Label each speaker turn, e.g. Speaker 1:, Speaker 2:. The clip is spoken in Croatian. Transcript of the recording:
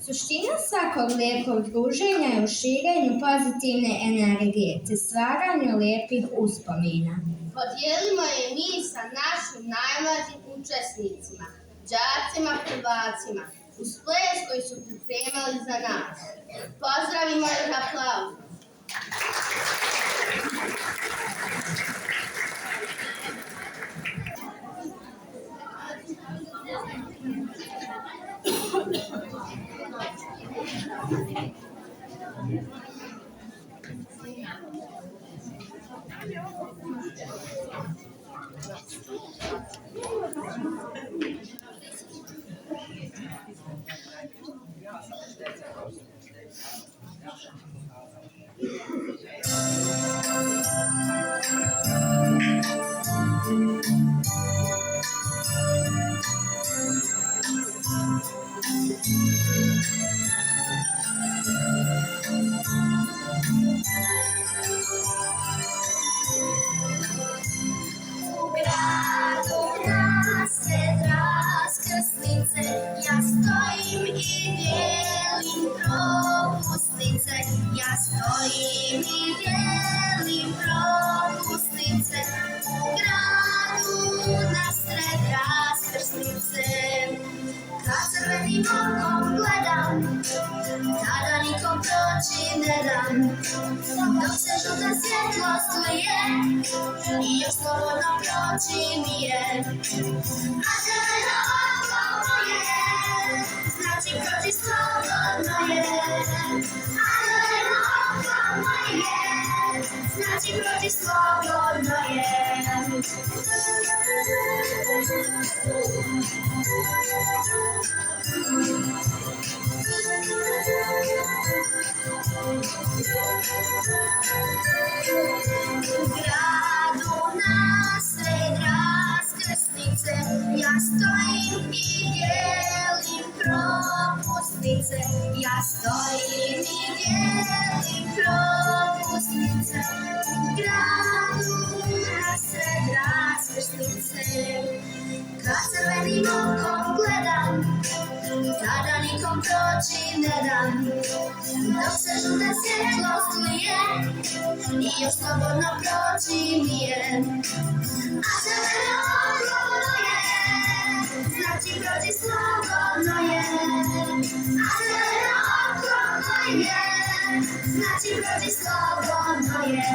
Speaker 1: Suština svakog lepog druženja je u širenju pozitivne energije te stvaranju lepih uspomena.
Speaker 2: Podijelimo je mi sa našim najmlađim učesnicima, đacima, prvacima, uz ples koji su pripremali za nas. Pozdravimo ih aplauzom.
Speaker 3: Ja stojim i dijelim propusnice u gradu nasred raskrsnice. Kad crvenim okom gledam, tada nikom proći ne dam. Dok se žuta svjetlost lije i još slobodno proći mi je. A zeleno oko moje, znači proći slobodno je. Znači proći slobodno je. U gradu nasred raskrsnice ja stojim i dijelim propusnice. Ja stojim i dijelim propusnice u gradu nasred raskrsnice. Kad crvenim okom gledam, tada nikom proći ne dam. Dok se žuta svjetlost lije i još slobodno proći mi je. A zeleno oko je, znači proći slobodno je. A zeleno oko je, znači proći slobodno je.